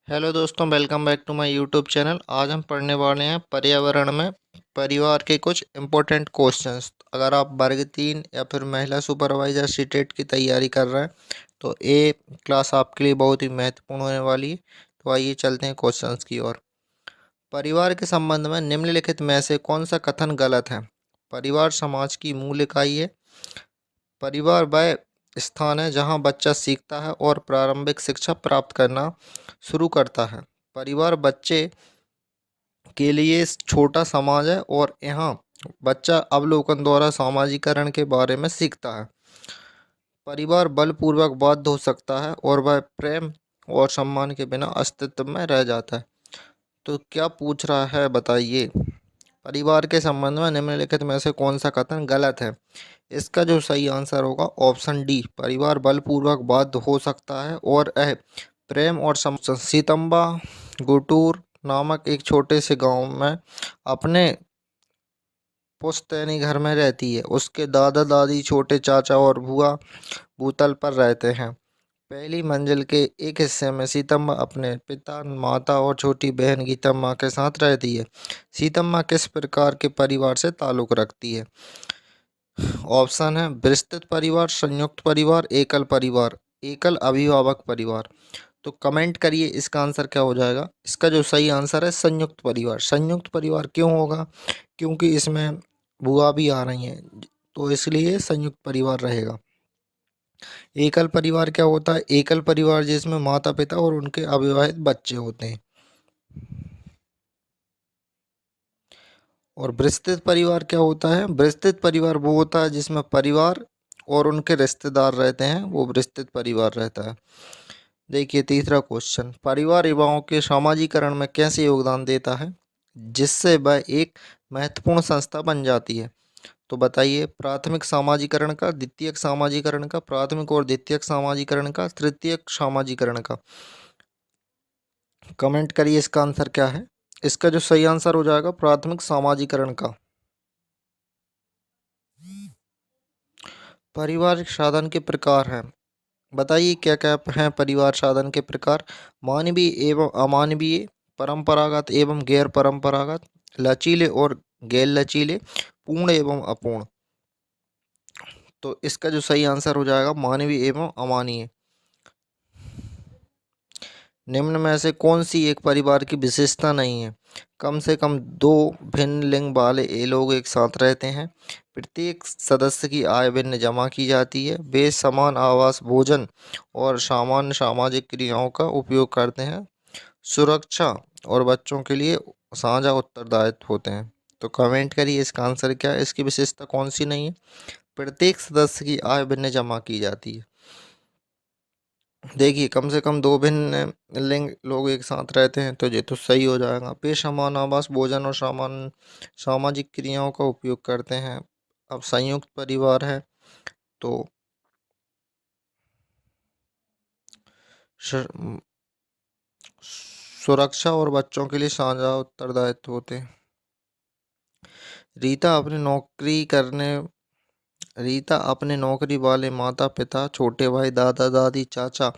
Hello दोस्तों, welcome back to my YouTube channel. आज हम पढ़ने वाले हैं पर्यावरण में परिवार के कुछ इम्पोर्टेंट क्वेश्चंस। अगर आप वर्ग 3 या फिर महिला सुपरवाइजर सीटेट की तैयारी कर रहे हैं तो ये क्लास आपके लिए बहुत ही महत्वपूर्ण होने वाली है। तो आइए चलते हैं क्वेश्चंस की ओर। परिवार के संबंध में निम्नलिखित में से कौन सा कथन गलत है? परिवार समाज की मूल इकाई है। परिवार वह स्थान है जहाँ बच्चा सीखता है और प्रारंभिक शिक्षा प्राप्त करना शुरू करता है। परिवार बच्चे के लिए छोटा समाज है और यहाँ बच्चा अवलोकन द्वारा सामाजिकरण के बारे में सीखता है। परिवार बलपूर्वक बाध्य हो सकता है और वह प्रेम और सम्मान के बिना अस्तित्व में रह जाता है। तो क्या पूछ रहा है बताइए? परिवार के संबंध में निम्नलिखित में से कौन सा कथन गलत है? इसका जो सही आंसर होगा ऑप्शन डी, परिवार बलपूर्वक बाध्य हो सकता है और यह प्रेम और सीतम्बा गुटूर नामक एक छोटे से गांव में अपने पुश्तैनी घर में रहती है। उसके दादा दादी, छोटे चाचा और बुआ भूतल पर रहते हैं। पहली मंजिल के एक हिस्से में सीतम्मा अपने पिता, माता और छोटी बहन गीतम्मा के साथ रहती है। सीतम्मा किस प्रकार के परिवार से ताल्लुक़ रखती है? ऑप्शन है विस्तृत परिवार, संयुक्त परिवार, एकल परिवार, एकल अभिभावक परिवार। तो कमेंट करिए इसका आंसर क्या हो जाएगा। इसका जो सही आंसर है संयुक्त परिवार। संयुक्त परिवार क्यों होगा? क्योंकि इसमें बुआ भी आ रही हैं, तो इसलिए संयुक्त परिवार रहेगा। एकल परिवार क्या होता है? एकल परिवार जिसमें माता पिता और उनके अविवाहित बच्चे होते हैं। और विस्तृत परिवार क्या होता है? विस्तृत परिवार वो होता है जिसमें परिवार और उनके रिश्तेदार रहते हैं, वो विस्तृत परिवार रहता है। देखिए तीसरा क्वेश्चन, परिवार युवाओं के सामाजिकरण में कैसे योगदान देता है जिससे वह एक महत्वपूर्ण संस्था बन जाती है? तो बताइए, प्राथमिक सामाजिकरण का, द्वितीयक सामाजिकरण का, प्राथमिक और द्वितीयक सामाजिकरण का, तृतीयक सामाजिकरण का। कमेंट करिए इसका आंसर क्या है। इसका जो सही आंसर हो जाएगा प्राथमिक सामाजिकरण का। पारिवारिक साधन के प्रकार हैं, बताइए क्या क्या हैं परिवार साधन के प्रकार? मानवीय एवं अमानवीय, परंपरागत एवं गैर परंपरागत, लचीले और गैर लचीले, पूर्ण एवं अपूर्ण। तो इसका जो सही आंसर हो जाएगा मानवीय एवं अमानवीय। निम्न में से कौन सी एक परिवार की विशेषता नहीं है? कम से कम दो भिन्न लिंग वाले ये लोग एक साथ रहते हैं। प्रत्येक सदस्य की आय भिन्न जमा की जाती है। वे समान आवास, भोजन और सामान्य सामाजिक क्रियाओं का उपयोग करते हैं। सुरक्षा और बच्चों के लिए साझा उत्तरदायित्व होते हैं। तो कमेंट करिए इसका आंसर क्या है, इसकी विशेषता कौन सी नहीं है? प्रत्येक सदस्य की आय भिन्न जमा की जाती है। देखिए कम से कम दो भिन्न लिंग लोग एक साथ रहते हैं, तो ये तो सही हो जाएगा। पेश समान आवास, भोजन और सामान सामाजिक क्रियाओं का उपयोग करते हैं। अब संयुक्त परिवार है तो सुरक्षा और बच्चों के लिए साझा उत्तरदायित्व होते हैं। रीता अपनी नौकरी करने रीता अपने नौकरी वाले माता पिता, छोटे भाई, दादा दादी, चाचा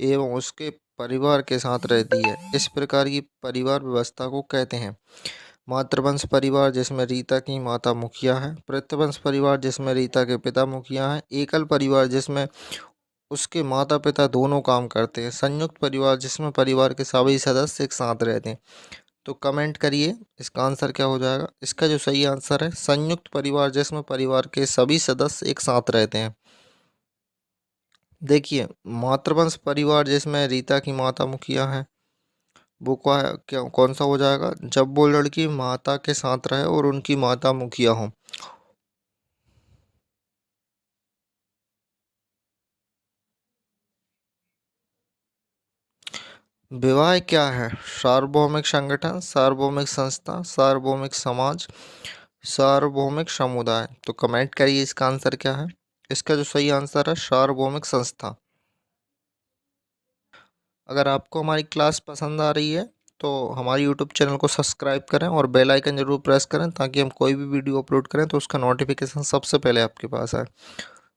एवं उसके परिवार के साथ रहती है। इस प्रकार की परिवार व्यवस्था को कहते हैं मातृवंश परिवार, जिसमें रीता की माता मुखिया है। पितृवंश परिवार जिसमें रीता के पिता मुखिया हैं। एकल परिवार जिसमें उसके माता पिता दोनों काम करते हैं। संयुक्त परिवार जिसमें परिवार के सभी सदस्य एक साथ रहते हैं। तो कमेंट करिए इसका आंसर क्या हो जाएगा। इसका जो सही आंसर है संयुक्त परिवार जिसमें परिवार के सभी सदस्य एक साथ रहते हैं। देखिए मातृवंश परिवार जिसमें रीता की माता मुखिया है, वो क्या कौन सा हो जाएगा? जब वो लड़की माता के साथ रहे और उनकी माता मुखिया हो। विवाह क्या है? सार्वभौमिक संगठन, सार्वभौमिक संस्था, सार्वभौमिक समाज, सार्वभौमिक समुदाय। तो कमेंट करिए इसका आंसर क्या है। इसका जो सही आंसर है सार्वभौमिक संस्था। अगर आपको हमारी क्लास पसंद आ रही है तो हमारे यूट्यूब चैनल को सब्सक्राइब करें और बेल आइकन ज़रूर प्रेस करें, ताकि हम कोई भी वीडियो अपलोड करें तो उसका नोटिफिकेशन सबसे पहले आपके पास आए।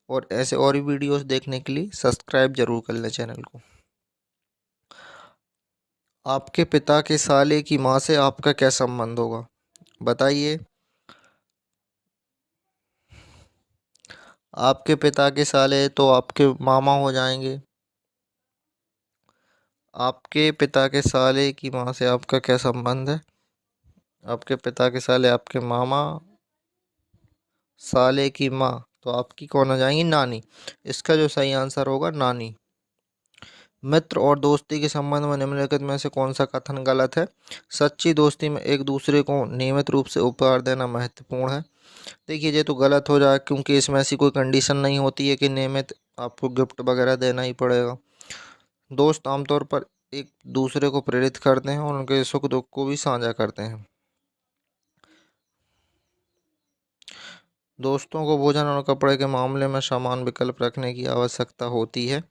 और ऐसे और भी वीडियोस देखने के लिए सब्सक्राइब जरूर कर लें चैनल को। आपके पिता के साले की माँ से आपका क्या संबंध होगा? बताइए। आपके पिता के साले तो आपके मामा हो जाएंगे। आपके पिता के साले की माँ से आपका क्या संबंध है? आपके पिता के साले आपके मामा, साले की माँ तो आपकी कौन हो जाएंगी? नानी। इसका जो सही आंसर होगा नानी। मित्र और दोस्ती के संबंध में निम्नलिखित में से कौन सा कथन गलत है? सच्ची दोस्ती में एक दूसरे को नियमित रूप से उपहार देना महत्वपूर्ण है। देखिए ये तो गलत हो जाए, क्योंकि इसमें ऐसी कोई कंडीशन नहीं होती है कि नियमित आपको गिफ्ट वगैरह देना ही पड़ेगा। दोस्त आमतौर पर एक दूसरे को प्रेरित करते हैं और उनके सुख दुख को भी साझा करते हैं। दोस्तों को भोजन और कपड़े के मामले में समान विकल्प रखने की आवश्यकता होती है।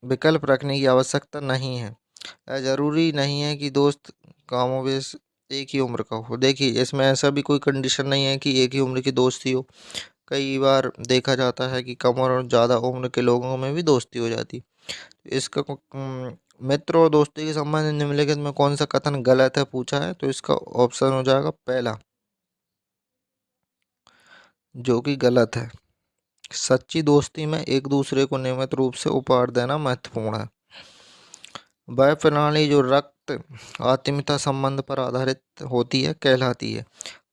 विकल्प रखने की आवश्यकता नहीं है। जरूरी नहीं है कि दोस्त कमोबेश एक ही उम्र का हो। देखिए इसमें ऐसा भी कोई कंडीशन नहीं है कि एक ही उम्र की दोस्ती हो। कई बार देखा जाता है कि कम और ज़्यादा उम्र के लोगों में भी दोस्ती हो जाती। इसका मित्र और दोस्ती के संबंध में निम्नलिखित में कौन सा कथन गलत है पूछा है, तो इसका ऑप्शन हो जाएगा पहला, जो कि गलत है। सच्ची दोस्ती में एक दूसरे को नियमित रूप से उपहार देना महत्वपूर्ण है। वह प्रणाली जो रक्त आत्मीयता संबंध पर आधारित होती है कहलाती है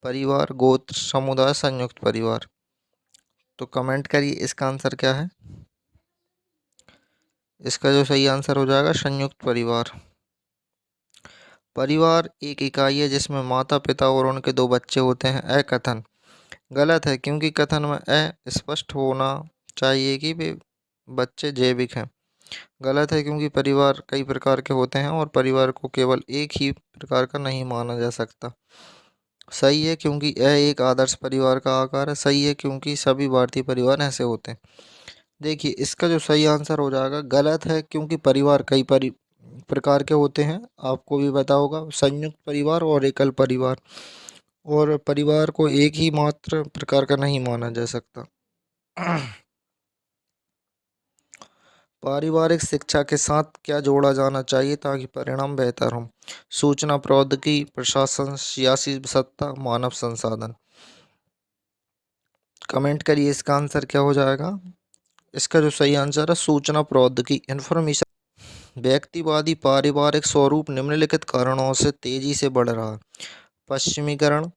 परिवार, गोत्र, समुदाय, संयुक्त परिवार। तो कमेंट करिए इसका आंसर क्या है। इसका जो सही आंसर हो जाएगा संयुक्त परिवार। परिवार एक इकाई है जिसमें माता पिता और उनके दो बच्चे होते हैं। कथन गलत है, क्योंकि कथन में स्पष्ट होना चाहिए कि वे बच्चे जैविक हैं। गलत है, क्योंकि परिवार कई प्रकार के होते हैं और परिवार को केवल एक ही प्रकार का नहीं माना जा सकता। सही है, क्योंकि यह एक आदर्श परिवार का आकार है। सही है, क्योंकि सभी भारतीय परिवार ऐसे होते हैं। देखिए इसका जो सही आंसर हो जाएगा गलत है, क्योंकि परिवार कई प्रकार के होते हैं। आपको भी पता होगा, संयुक्त परिवार और एकल परिवार, और परिवार को एक ही मात्र प्रकार का नहीं माना जा सकता। पारिवारिक शिक्षा के साथ क्या जोड़ा जाना चाहिए ताकि परिणाम बेहतर हों? सूचना प्रौद्योगिकी, प्रशासन, सियासी सत्ता, मानव संसाधन। कमेंट करिए इसका आंसर क्या हो जाएगा। इसका जो सही आंसर है सूचना प्रौद्योगिकी, इंफॉर्मेशन। व्यक्तिवादी पारिवारिक स्वरूप निम्नलिखित कारणों से तेजी से बढ़ रहा है। पश्चिमीकरण,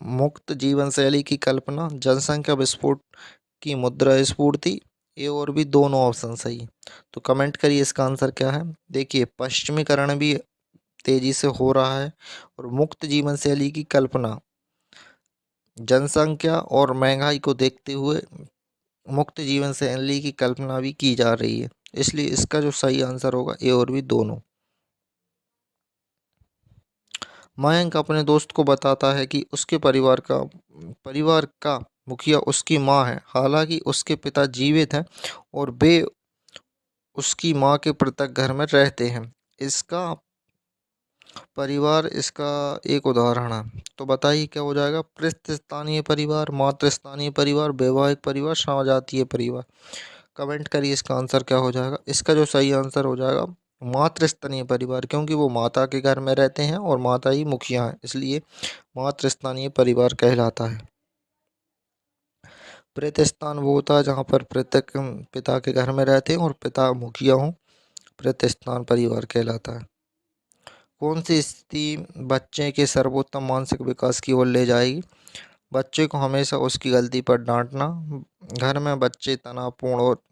मुक्त जीवन शैली की कल्पना, जनसंख्या विस्फोट की मुद्रा स्फूर्ति, ये और भी दोनों ऑप्शन सही है। तो कमेंट करिए इसका आंसर क्या है। देखिए पश्चिमीकरण भी तेजी से हो रहा है और मुक्त जीवन शैली की कल्पना, जनसंख्या और महंगाई को देखते हुए मुक्त जीवन शैली की कल्पना भी की जा रही है। इसलिए इसका जो सही आंसर होगा ए और बी दोनों। मयंक अपने दोस्त को बताता है कि उसके परिवार का मुखिया उसकी माँ है, हालांकि उसके पिता जीवित हैं और वे उसकी माँ के पृथक घर में रहते हैं। इसका परिवार इसका एक उदाहरण है। तो बताइए क्या हो जाएगा। पृष्ठ स्थानीय परिवार, मातृ स्थानीय परिवार, वैवाहिक परिवार, समजातीय परिवार। कमेंट करिए इसका आंसर क्या हो जाएगा। इसका जो सही आंसर हो जाएगा मातृ स्थानीय परिवार, क्योंकि वो माता के घर में रहते हैं और माता ही मुखिया है, इसलिए मातृ स्थानीय परिवार कहलाता है। प्रतिस्थान वो होता है जहाँ पर पृथक पिता के घर में रहते हैं और पिता मुखिया हों, प्रतिस्थान परिवार कहलाता है। कौन सी स्थिति बच्चे के सर्वोत्तम मानसिक विकास की ओर ले जाएगी? बच्चे को हमेशा उसकी गलती पर डांटना, घर में बच्चे तनावपूर्ण और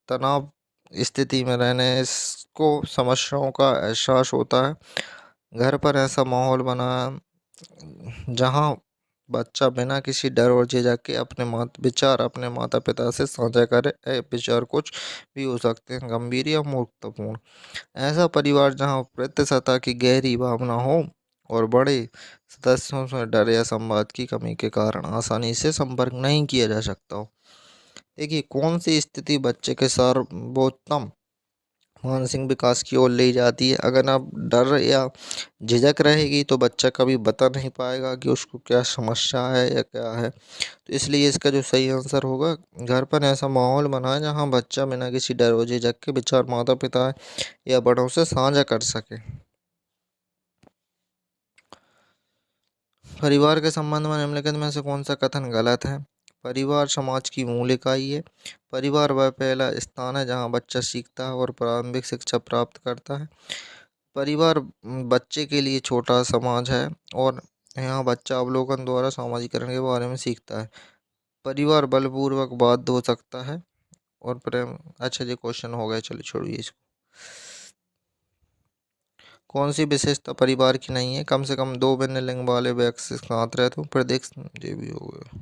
तनाव स्थिति में रहने को समस्याओं का एहसास होता है। घर पर ऐसा माहौल बना जहां बच्चा बिना किसी डर और झिझक के अपने माता पिता से साझा करे। विचार कुछ भी हो सकते हैं, गंभीर या मूर्खतापूर्ण। ऐसा परिवार जहां प्रतिसत्ता की गहरी भावना हो और बड़े सदस्यों से डर या संवाद की कमी के कारण आसानी से संपर्क नहीं किया जा सकता हो। देखिए कौन सी स्थिति बच्चे के सर्वोत्तम मानसिक विकास की ओर ले जाती है। अगर आप डर या झिझक रहेगी तो बच्चा कभी बता नहीं पाएगा कि उसको क्या समस्या है या क्या है। तो इसलिए इसका जो सही आंसर होगा, घर पर ऐसा माहौल बनाए जहाँ बच्चा बिना किसी डर और झिझक के विचार माता पिता या बड़ों से साझा कर सके। परिवार के संबंध में निम्नलिखित में से कौन सा कथन गलत है? परिवार समाज की मूल इकाई है। परिवार वह पहला स्थान है जहाँ बच्चा सीखता है और प्रारंभिक शिक्षा प्राप्त करता है। परिवार बच्चे के लिए छोटा समाज है और यहाँ बच्चा अवलोकन द्वारा सामाजिकरण के बारे में सीखता है। परिवार बलपूर्वक बाध्य हो सकता है और प्रेम। अच्छा जी, क्वेश्चन हो गए, चलिए छोड़िए इसको। कौन सी विशेषता परिवार की नहीं है? कम से कम दो भिन्न लिंग वाले व्यक्ति साथ रहते हो। प्रदेश, ये भी हो गया।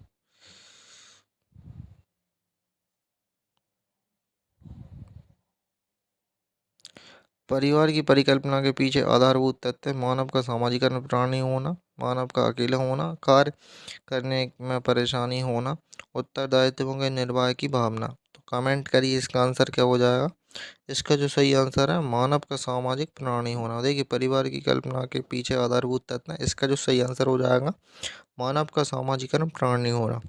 परिवार की परिकल्पना के पीछे आधारभूत तथ्य है मानव का सामाजिकरण, प्राणी होना, मानव का अकेला होना, कार्य करने में परेशानी होना, उत्तरदायित्वों के निर्वाह की भावना। तो कमेंट करिए इसका आंसर क्या हो जाएगा। इसका जो सही आंसर है मानव का सामाजिक प्राणी होना। देखिए, परिवार की कल्पना के पीछे आधारभूत तत्व है, इसका जो सही आंसर हो जाएगा मानव का सामाजिकरण प्राणी होना।